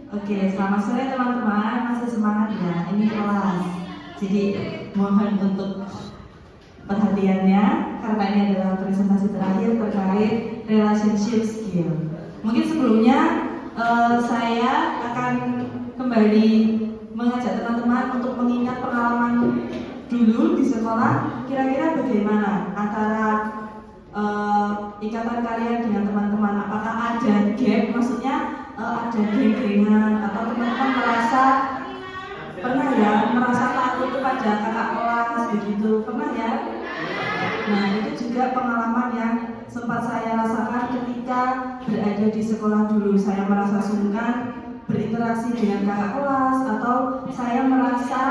Oke, selamat sore teman-teman. Masih semangat ya? Ini kelas. Jadi mohon untuk perhatiannya karena ini adalah presentasi terakhir terkait relationship skill. Mungkin sebelumnya saya akan kembali mengajak teman-teman untuk mengingat pengalaman dulu di sekolah. Kira-kira bagaimana antara ikatan kalian dengan teman-teman? Apakah ada gap? Maksudnya ada geng-gengan atau teman-teman pernah ya merasa takut kepada kakak kelas begitu, pernah ya? Nah, itu juga pengalaman yang sempat saya rasakan ketika berada di sekolah dulu. Saya merasa sungkan berinteraksi dengan kakak kelas, atau saya merasa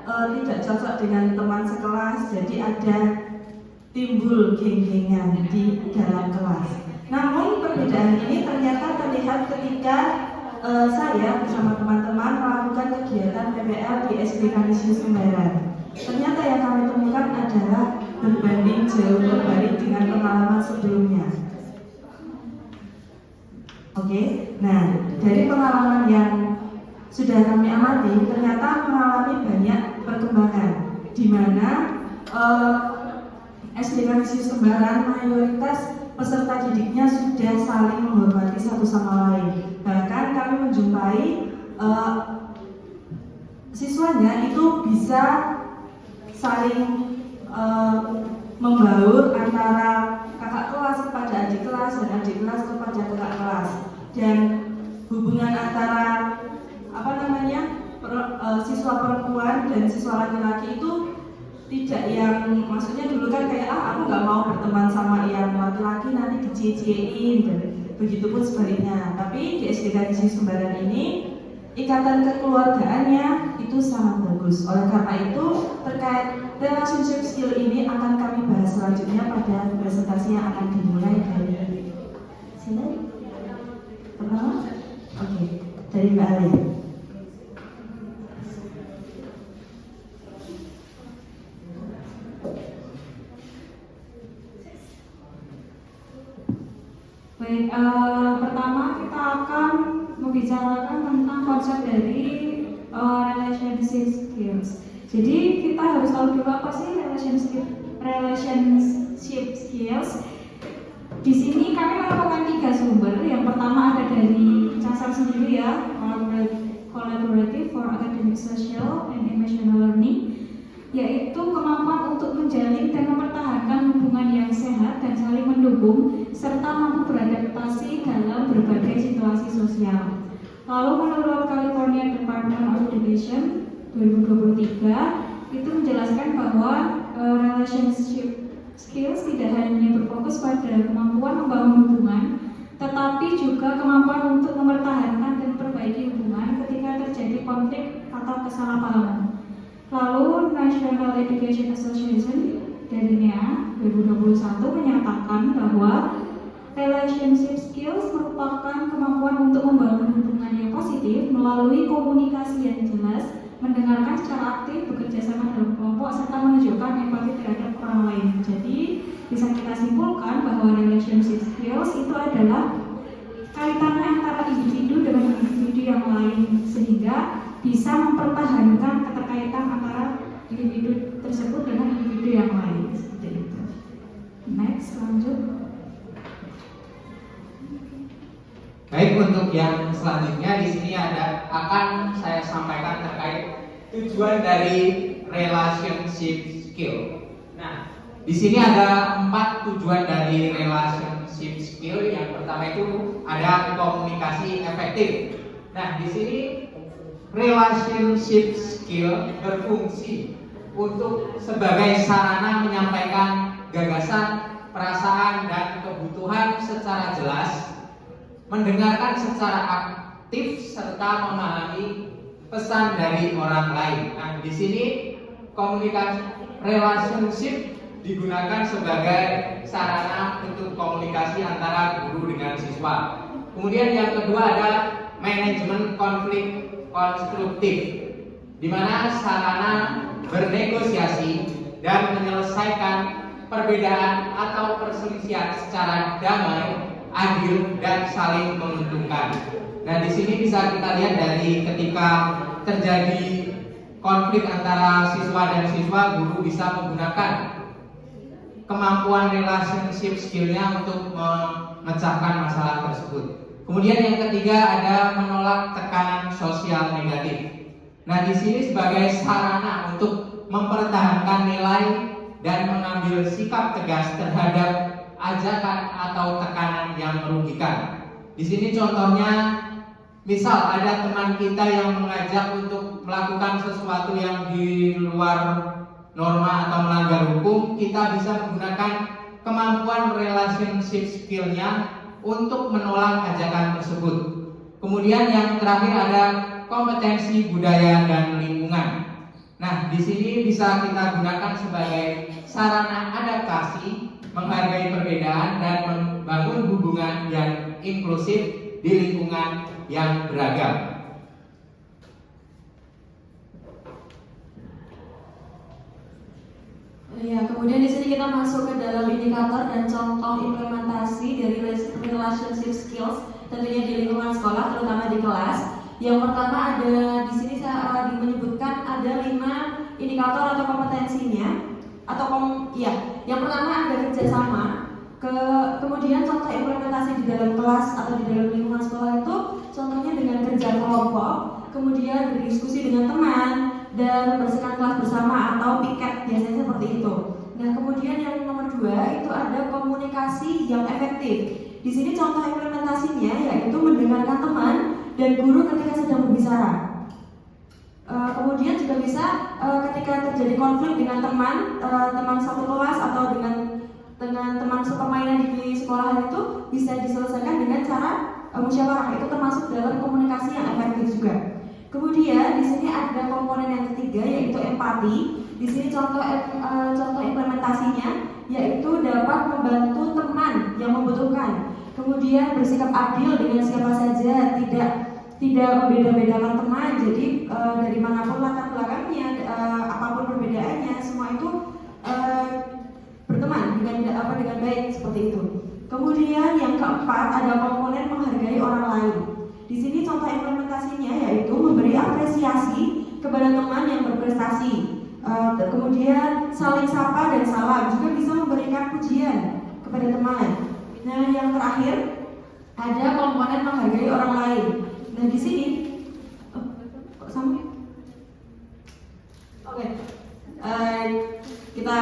tidak cocok dengan teman sekelas, jadi ada timbul geng-gengan di dalam kelas. Namun perbedaan ini ternyata terlihat ketika saya bersama teman-teman melakukan kegiatan PPL di SD Kanisius Kembaran. Ternyata yang kami temukan adalah berbanding jauh berbalik dengan pengalaman sebelumnya. Oke, nah dari pengalaman yang sudah kami amati, ternyata mengalami banyak perkembangan, di mana SD Kanisius Kembaran mayoritas peserta didiknya sudah saling menghormati satu sama lain. Bahkan kami menjumpai siswanya itu bisa saling membaur antara kakak kelas kepada adik kelas dan adik kelas kepada kakak kelas, dan hubungan antara siswa perempuan dan siswa laki-laki itu tidak yang maksudnya dulu kan kayak aku nggak mau berteman sama yang laki-laki nanti dicie-ciein, dan begitupun sebaliknya. Tapi di SD Kanisius Kembaran ini ikatan kekeluargaannya itu sangat bagus. Oleh karena itu terkait relationship skill ini akan kami bahas selanjutnya pada presentasi yang akan dimulai dari sini. Pertama, oke, dari Mbak Ali. Baik, pertama kita akan membicarakan tentang konsep dari relationship skills. Jadi kita harus tahu dulu apa sih relationship skills. Di sini kami menemukan 3 sumber. Yang pertama ada dari CASAR sendiri ya, Collaborative for Academic, Social, and Emotional Learning, yaitu kemampuan untuk menjalin dan mempertahankan hubungan yang sehat dan saling mendukung serta mampu beradaptasi dalam berbagai situasi sosial. Lalu menurut California Department of Education 2023 itu menjelaskan bahwa relationship skills tidak hanya berfokus pada kemampuan membangun hubungan, tetapi juga kemampuan untuk mempertahankan dan memperbaiki hubungan ketika terjadi konflik atau kesalahpahaman. Lalu National Education Association dari NEA 2021 menyatakan bahwa relationship skills merupakan kemampuan untuk membangun hubungan yang positif melalui komunikasi yang jelas, mendengarkan secara aktif, bekerja sama dalam kelompok, serta menunjukkan empati terhadap orang lain. Jadi bisa kita simpulkan bahwa relationship skills itu adalah kaitannya antara individu dengan individu yang lain, sehingga bisa mempertahankan keterkaitan antara individu tersebut dengan individu yang lain. Seperti itu. Next, lanjut. Baik, untuk yang selanjutnya di sini akan saya sampaikan terkait tujuan dari relationship skill. Nah, di sini ada 4 tujuan dari relationship skill. Yang pertama itu ada komunikasi efektif. Nah, di sini relationship skill berfungsi untuk sebagai sarana menyampaikan gagasan, perasaan, dan kebutuhan secara jelas, mendengarkan secara aktif, serta memahami pesan dari orang lain. Nah, di sini komunikasi relationship digunakan sebagai sarana untuk komunikasi antara guru dengan siswa. Kemudian yang kedua ada manajemen konflik konstruktif, di mana sarana bernegosiasi dan menyelesaikan perbedaan atau perselisihan secara damai, adil, dan saling menguntungkan. Nah, di sini bisa kita lihat dari ketika terjadi konflik antara siswa dan siswa, guru bisa menggunakan kemampuan relationship skill-nya untuk memecahkan masalah tersebut. Kemudian yang ketiga ada menolak tekanan sosial negatif. Nah, di sini sebagai sarana untuk mempertahankan nilai dan mengambil sikap tegas terhadap ajakan atau tekanan yang merugikan. Di sini contohnya, misal ada teman kita yang mengajak untuk melakukan sesuatu yang di luar norma atau melanggar hukum, kita bisa menggunakan kemampuan relationship skill-nya untuk menolak ajakan tersebut. Kemudian yang terakhir ada kompetensi budaya dan lingkungan. Nah, di sini bisa kita gunakan sebagai sarana adaptasi, menghargai perbedaan dan membangun hubungan yang inklusif di lingkungan yang beragam. Ya, kemudian di sini kita masuk ke dalam indikator dan contoh implementasi dari relationship skills tentunya di lingkungan sekolah, terutama di kelas. Yang pertama ada di sini saya menyebutkan ada 5 indikator atau kompetensinya yang pertama ada kerjasama. Kemudian contoh implementasi di dalam kelas atau di dalam lingkungan sekolah itu contohnya dengan kerja kelompok, kemudian berdiskusi dengan teman dan membersihkan kelas bersama atau piket, biasanya seperti itu. Nah, kemudian yang nomor 2 itu ada komunikasi yang efektif. Di sini contoh implementasinya yaitu mendengarkan teman dan guru ketika sedang berbicara. Kemudian juga bisa ketika terjadi konflik dengan teman satu kelas atau dengan teman sepermainan di sekolah itu bisa diselesaikan dengan cara musyawarah. Itu termasuk dalam komunikasi yang efektif juga. Kemudian di sini ada komponen yang ketiga yaitu empati. Di sini contoh implementasinya yaitu dapat membantu teman yang membutuhkan. Kemudian bersikap adil dengan siapa saja, tidak membeda-bedakan teman. Jadi dari manapun latar belakangnya, apapun perbedaannya, semua itu berteman dengan baik seperti itu. Kemudian yang keempat ada komponen menghargai orang lain. Di sini contoh implementasinya yaitu memberi apresiasi kepada teman yang berprestasi. Kemudian saling sapa dan salam, juga bisa memberikan pujian kepada teman. Nah, yang terakhir ada komponen menghargai orang lain. Nah, di sini kok sampai? Oke. Kita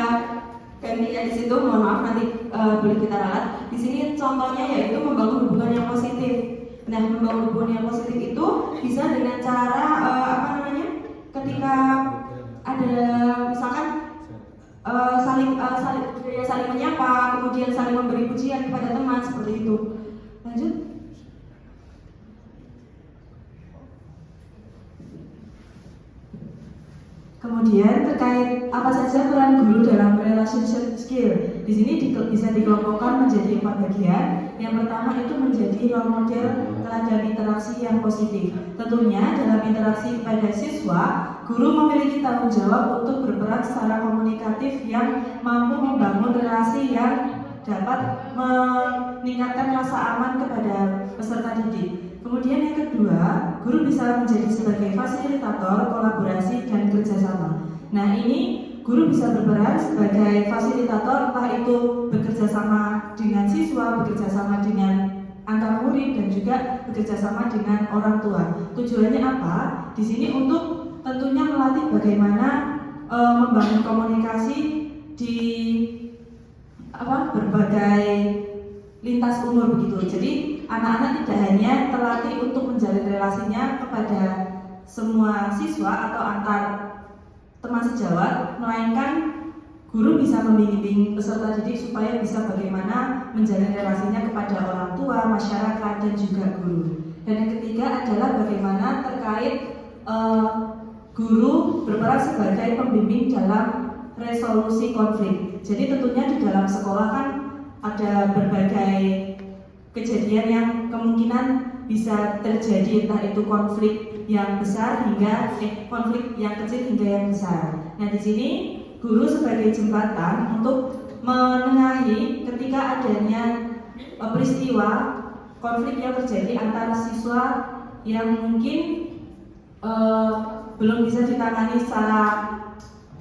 ganti ya di situ, mohon maaf nanti boleh kita ralat. Di sini contohnya yaitu membangun hubungan yang positif. Nah, membangun hubungan yang positif itu bisa dengan cara ketika ada misalkan saling menyapa, kemudian saling memberi pujian kepada teman seperti itu. Lanjut. Kemudian terkait apa saja peran guru dalam relationship skill. Di sini bisa dikelompokkan menjadi 4 bagian. Yang pertama itu menjadi role model teladan interaksi yang positif. Tentunya dalam interaksi kepada siswa, guru memiliki tanggung jawab untuk berperan secara komunikatif yang mampu membangun relasi yang dapat meningkatkan rasa aman kepada peserta didik. Kemudian yang kedua, guru bisa menjadi sebagai fasilitator, kolaborasi, dan kerjasama. Nah, ini guru bisa berperan sebagai fasilitator, entah itu bekerja sama dengan siswa, bekerja sama dengan antar murid, dan juga bekerja sama dengan orang tua. Tujuannya apa? Di sini untuk tentunya melatih bagaimana membangun komunikasi di berbagai lintas umur begitu. Jadi anak-anak tidak hanya terlatih untuk menjalin relasinya kepada semua siswa atau antar teman sejawat, melainkan guru bisa membimbing peserta didik supaya bisa bagaimana menjalin relasinya kepada orang tua, masyarakat, dan juga guru. Dan yang ketiga adalah bagaimana terkait guru berperan sebagai pembimbing dalam resolusi konflik. Jadi tentunya di dalam sekolah kan ada berbagai kejadian yang kemungkinan bisa terjadi, entah itu konflik yang besar hingga konflik yang kecil hingga yang besar. Nah, di sini guru sebagai jembatan untuk menengahi ketika adanya peristiwa konflik yang terjadi antara siswa yang mungkin belum bisa ditangani secara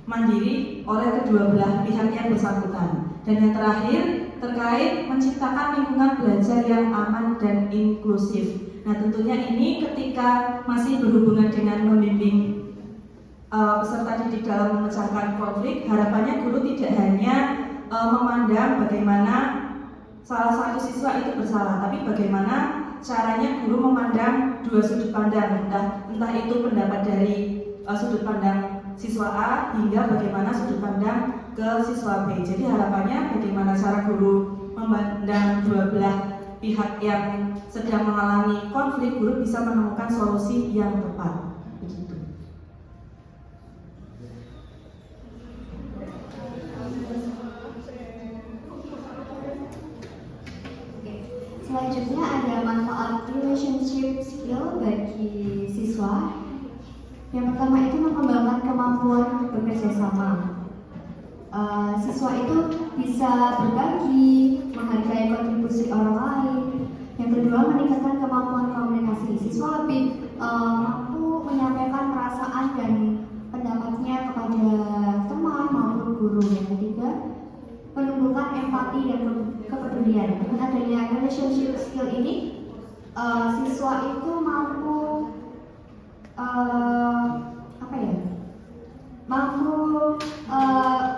mandiri oleh kedua belah pihak yang bersangkutan. Dan yang terakhir terkait menciptakan lingkungan belajar yang aman dan inklusif. Nah, tentunya ini ketika masih berhubungan dengan membimbing peserta didik dalam memecahkan konflik, harapannya guru tidak hanya memandang bagaimana salah satu siswa itu bersalah, tapi bagaimana caranya guru memandang dua sudut pandang, entah itu pendapat dari sudut pandang siswa A hingga bagaimana sudut pandang ke siswa B. Jadi harapannya bagaimana cara guru memandang dua belah pihak yang sedang mengalami konflik, guru bisa menemukan solusi yang tepat. Begitu. Selanjutnya ada manfaat relationship skill bagi siswa. Yang pertama itu mengembangkan kemampuan untuk bekerja sama. Siswa itu bisa berbagi, menghargai kontribusi orang lain. Yang kedua, meningkatkan kemampuan komunikasi. Siswa lebih mampu menyampaikan perasaan dan pendapatnya kepada teman maupun guru. Yang ketiga, menumbuhkan empati dan kepedulian. Dengan adanya relationship skill ini, siswa itu mampu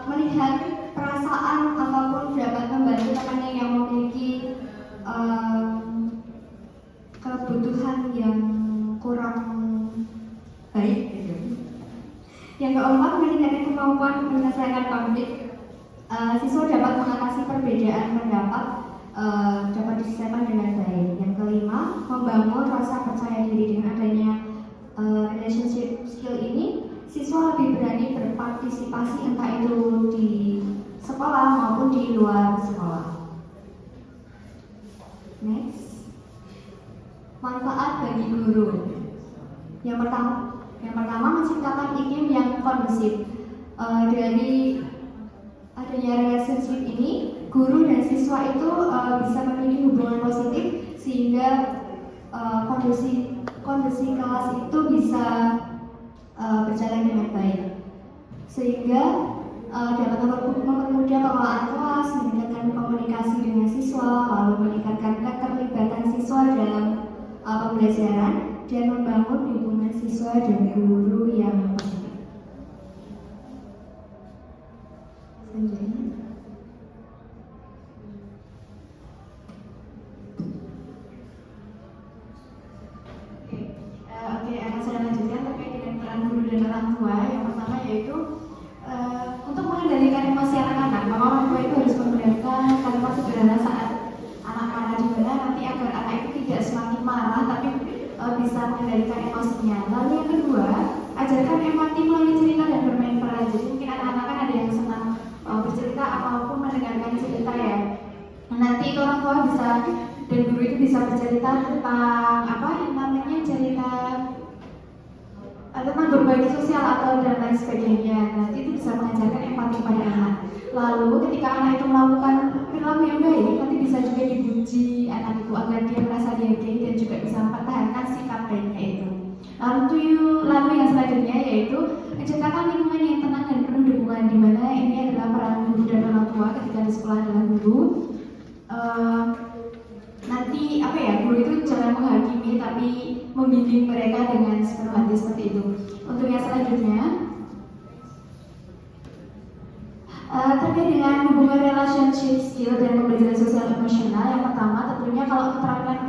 melihat perasaan ataupun dapat membantu temannya yang memiliki kebutuhan yang kurang baik gitu. Yang keempat, meningkatkan kemampuan menyelesaikan konflik. Siswa dapat mengatasi perbedaan pendapat, dapat diselesaikan dengan baik. Yang kelima, membangun rasa percaya diri. Dengan adanya relationship skill ini, siswa lebih berani berpartisipasi entah itu di sekolah maupun di luar sekolah. Next, manfaat bagi guru. Yang pertama menciptakan iklim yang kondusif. Dari adanya relationship ini, guru dan siswa itu bisa memiliki hubungan positif sehingga kondisi kelas itu bisa berjalan dengan baik, sehingga dapat mempermudah pengelolaan kelas, meningkatkan komunikasi dengan siswa, lalu meningkatkan keterlibatan siswa dalam pembelajaran dan membangun hubungan siswa dan guru yang positif. Selanjutnya, akan saya lanjutkan terkait dengan peran guru dan orang tua. Yang pertama yaitu untuk mengendalikan emosi anak-anak. Maka orang tua itu harus menggunakan kalimat sederhana saat anak marah, di mana nanti agar anak itu tidak semakin marah tapi bisa mengendalikan emosinya. Lalu yang kedua, ajarkan empati melalui cerita dan bermain peran. Jadi mungkin anak-anak kan ada yang senang bercerita ataupun mendengarkan cerita ya. Nanti itu orang tua bisa dan guru itu bisa bercerita tentang cerita tentang berbagi sosial atau dan lain sebagainya. Nanti itu bisa mengajarkan empati pada anak. Lalu ketika anak itu melakukan perilaku yang baik, nanti bisa juga dipuji anak itu agar dia merasa dihargai dan juga bisa mempertahankan sikap baiknya itu. Lalu yang selanjutnya yaitu menciptakan lingkungan yang tenang dan penuh dukungan, di mana ini adalah peran guru dan orang tua ketika di sekolah adalah guru. Nanti guru itu jangan menghakimi tapi membimbing mereka dengan sepenuh hati seperti itu. Untuk yang selanjutnya terkait dengan hubungan relationship skill dan pembelajaran sosial emosional. Yang pertama tentunya kalau keterampilan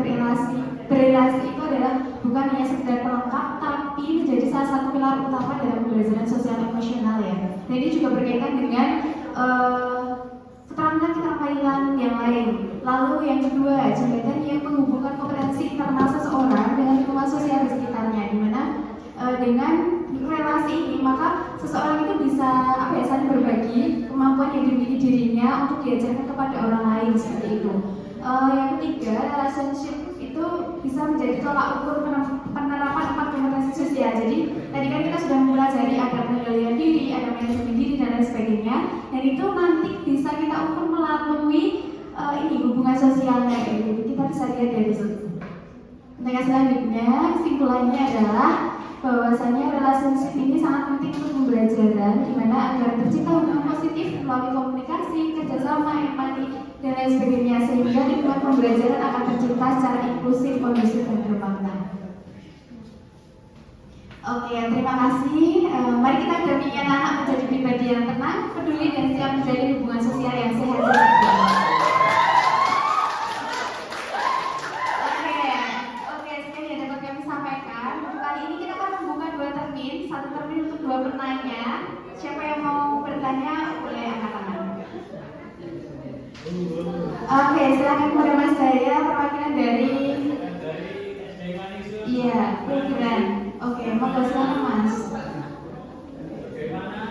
berrelasi itu adalah bukan hanya sekedar pelengkap tapi menjadi salah satu pilar utama dalam pembelajaran sosial emosional ya. Dan ini juga berkaitan dengan keterampilan yang lain. Lalu yang kedua, jembatan yang menghubungkan kompetensi internal seseorang dengan lingkungan sosial di sekitarnya, di mana dengan relasi ini maka seseorang itu bisa saling berbagi kemampuan yang dimiliki dirinya untuk diajarkan kepada orang lain seperti itu. Yang ketiga, relationship itu bisa menjadi tolak ukur penerapan 4 kompetensi sosial. Jadi tadi kan kita sudah mempelajari ada pengendalian diri, ada manajemen diri dan lain sebagainya, dan itu nanti bisa kita ukur melalui hubungan sosialnya. Kita bisa lihat dari situ. Yang selanjutnya, kesimpulannya adalah bahwasanya relationship ini sangat penting untuk pembelajaran, di mana agar tercipta hubungan positif melalui komunikasi, kerjasama, empati, dan lain sebagainya, sehingga lingkungan pembelajaran akan tercipta secara inklusif, kondusif, dan bermakna. Oke, terima kasih. Mari kita dampingi anak menjadi pribadi yang tenang, peduli, dan siap menjadi hubungan sosial yang sehat. Oke, sekian yang dapat kami sampaikan. Untuk kali ini kita akan membuka 2 termin, 1 termin untuk 2 penanya. Siapa yang mau bertanya boleh angkat tangan. Oke, silakan kepada Mas Daya, perwakilan dari program. Oke, monggo silakan Mas. Bagaimana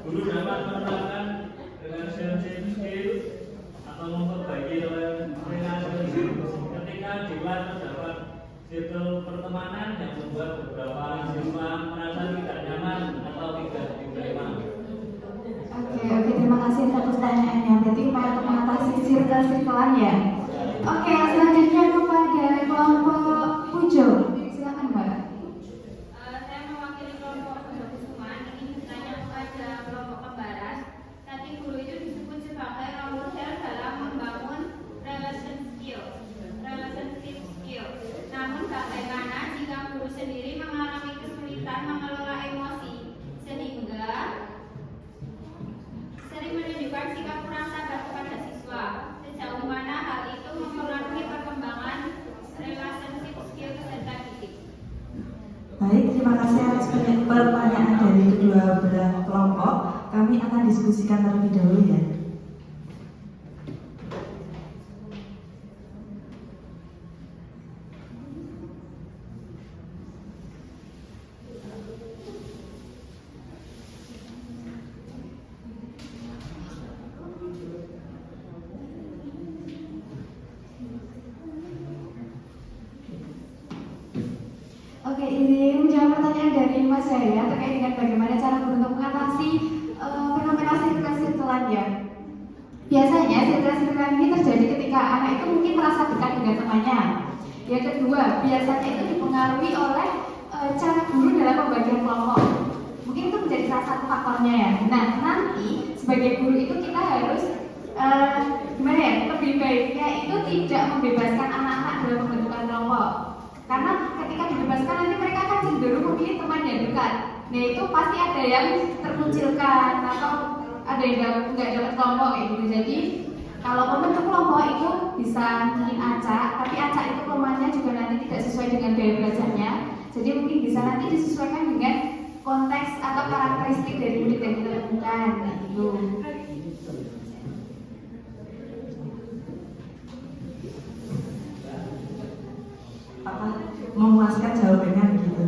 guru dapat menerapkan relationship skill atau memperbaiki relationship ketika di kelas terdapat circle pertemanan yang membuat beberapa siswa merasa tidak nyaman atau tidak diterima. Oke, terima kasih atas pertanyaannya. Berarti upaya untuk mengatasi circle-circlean ya. Oke, selanjutnya kepada kelompok Pujo. Silakan Mbak. Saya mewakili kelompok Pondok Kusuman. Ini bertanya kepada kelompok Kembaras. Tadi guru itu disebut sebagai role model dalam membangun relationship skill. Namun bagaimana jika guru sendiri mengalami kesulitan mengelola emosi sehingga sering menunjukkan sikap kurang sabar kepada siswa? Sejauh mana hal itu mempengaruhi perkembangan relationship skill peserta didik? Baik, terima kasih atas pertanyaan dari kedua belah kelompok. Kami akan diskusikan terlebih dahulu ya. Oke, ini menjawab pertanyaan dari Mas Jaya terkait dengan bagaimana cara untuk mengatasi fenomena circle-circlean ya. Biasanya circle-circlean ini terjadi ketika anak itu mungkin merasa dekat dengan temannya. Yang kedua, biasanya itu dipengaruhi oleh cara guru dalam pembagian kelompok. Mungkin itu menjadi salah satu faktornya ya. Nah, nanti sebagai guru itu kita harus gimana ya? Lebih baiknya itu tidak membebaskan anak-anak dalam pembentukan kelompok. Karena ketika dibebaskan nanti mereka akan cenderung memilih teman yang dekat. Nah itu pasti ada yang terkucilkan atau ada yang nggak dapat kelompok kayak gitu. Jadi kalau membentuk kelompok itu bisa mungkin acak, tapi acak itu kelemahannya juga nanti tidak sesuai dengan gaya belajarnya. Jadi mungkin bisa nanti disesuaikan dengan konteks atau karakteristik dari murid yang kita temukan gitu. Apa memuaskan jawabannya begitu?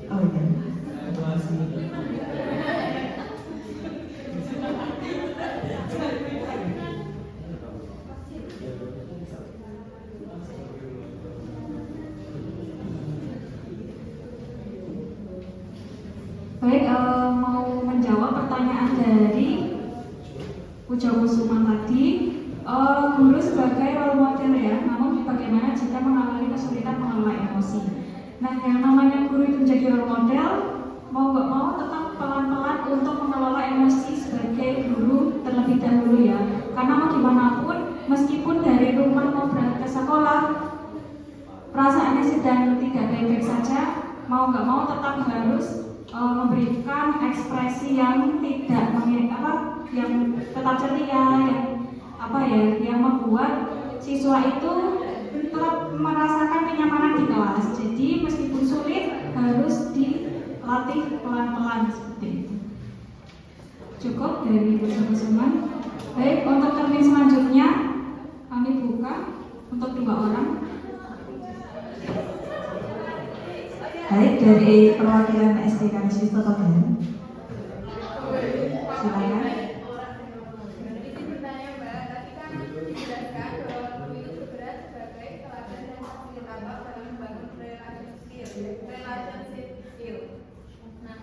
Oh iya. Baik, mau menjawab pertanyaan dari Pujo Kusuma tadi. Guru sebagai role model ya, namun bagaimana jika mengalami kesulitan mengelola emosi? Nah, yang namanya guru itu menjadi role model, mau nggak mau tetap pelan-pelan untuk mengelola emosi sebagai guru terlebih dahulu ya. Karena mau dimanapun, meskipun dari rumah mau berangkat ke sekolah, perasaannya sedang tidak baik-baik saja, mau nggak mau tetap harus memberikan ekspresi yang tidak yang tetap ceria, yang membuat siswa itu tetap merasakan kenyamanan di kelas. Jadi meskipun sulit harus dilatih pelan-pelan seperti itu. Cukup dari Bu Suman. Baik, untuk termin selanjutnya kami buka untuk 2 orang. Baik, dari perwakilan SD Kamis Totogan. Silakan. Relationship skill. Nah,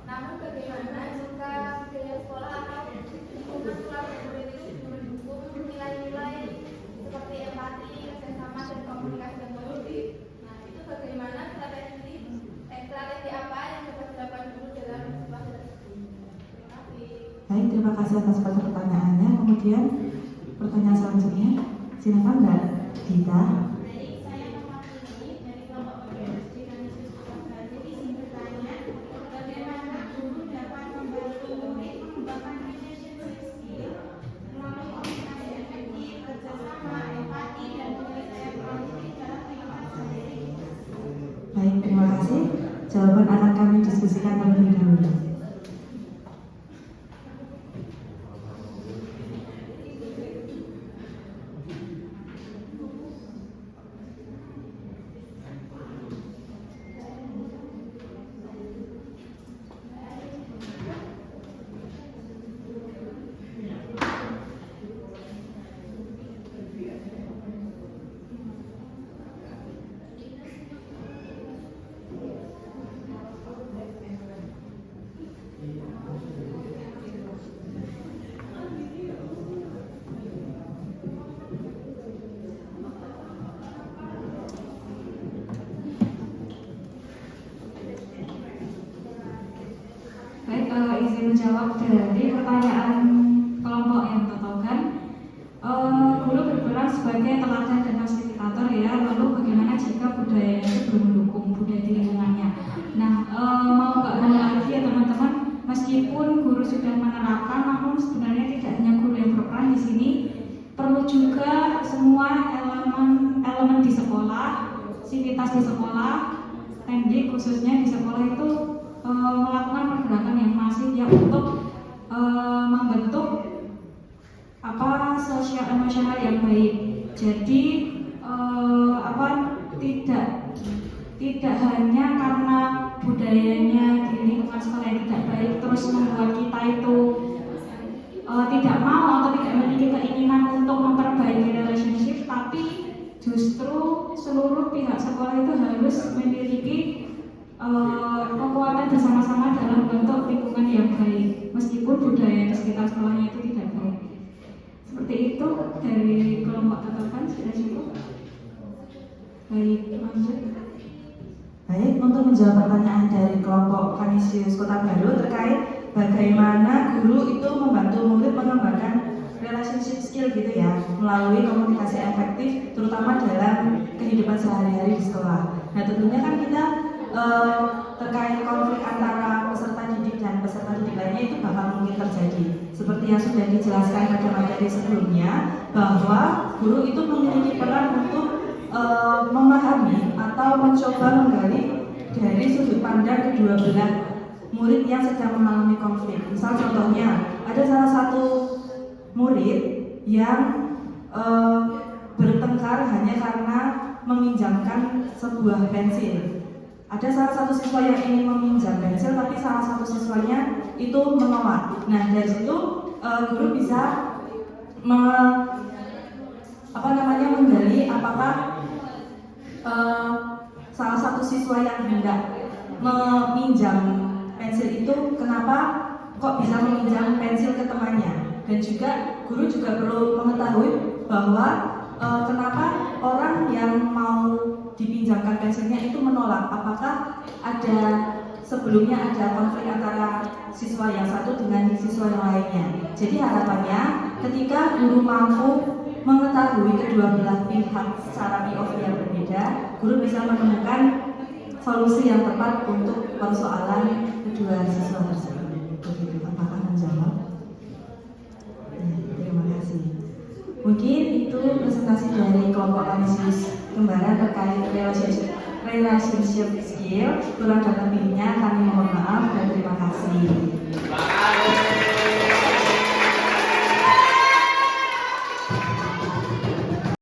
namun bagaimana jika biaya sekolah atau lingkungan sekolah murid itu mendukung nilai-nilai seperti empati, kerjasama, dan komunikasi yang produktif? Baik, terima kasih atas pertanyaannya. Kemudian pertanyaan selanjutnya, silakan Mbak Dita. Baik, saya mewakili dari kelompok bergerak di Kanisi Sekolah. Jadi izin bertanya, bagaimana guru dapat membantu murid mengembangkan relationship skill melalui komunikasi efektif, kerjasama, empati, dan penyelesaian konflik dalam kehidupan sehari-hari. Baik, terima kasih. Jawaban akan kami diskusikan terlebih dahulu. Baik, izin menjawab dari pertanyaan kelompok yang tertokan. Guru berperan sebagai teladan dan fasilitator ya. Lalu bagaimana jika budaya itu belum mendukung budaya di lingkungannya? Nah, mau nggak mau lagi ya teman-teman, meskipun guru sudah menerapkan, namun sebenarnya tidak hanya guru yang berperan di sini, perlu juga semua elemen di sekolah, sivitas di sekolah, teknik khususnya di sekolah itu melakukan pergerakan yang masif ya untuk membentuk sosial emosional yang baik. Jadi tidak hanya karena budayanya di lingkungan sekolah yang tidak baik terus membuat kita itu tidak mau atau tidak memiliki keinginan untuk memperbaiki relationship, tapi justru seluruh pihak sekolah itu harus memiliki kekuatan bersama-sama dalam bentuk lingkungan yang baik meskipun budaya di sekitar sekolahnya itu tidak baik. Seperti itu dari kelompok tatapan. Sudah cukup? Baik, lanjut. Baik, untuk menjawab pertanyaan dari kelompok Kanisius Kota Baru terkait bagaimana guru itu membantu murid mengembangkan relationship skill gitu ya melalui komunikasi efektif terutama dalam kehidupan sehari-hari di sekolah. Nah tentunya kan kita terkait konflik antara peserta didik dan peserta didik lainnya itu bakal mungkin terjadi. Seperti yang sudah dijelaskan pada materi sebelumnya, bahwa guru itu memiliki peran untuk memahami atau mencoba menggali dari sudut pandang kedua belah murid yang sedang mengalami konflik. Misal contohnya, ada salah satu murid yang bertengkar hanya karena meminjamkan sebuah pensil. Ada salah satu siswa yang ingin meminjam pensil, tapi salah satu siswanya itu menolak. Nah dari situ guru bisa menggali apakah salah satu siswa yang hendak meminjam pensil itu kenapa kok bisa meminjam pensil ke temannya, dan juga guru juga perlu mengetahui bahwa kenapa orang yang mau dipinjamkan pensilnya itu menolak, apakah ada sebelumnya ada konflik antara siswa yang satu dengan siswa yang lainnya. Jadi harapannya ketika guru mampu mengetahui kedua belah pihak secara POV yang berbeda, guru bisa menemukan solusi yang tepat untuk persoalan kedua siswa tersebut. Begitu, apakah menjawab? Terima kasih. Mungkin itu presentasi dari kelompok Kanisius Kembaran terkait relationship skill. Kurang dan lebihnya kami mohon maaf dan terima kasih.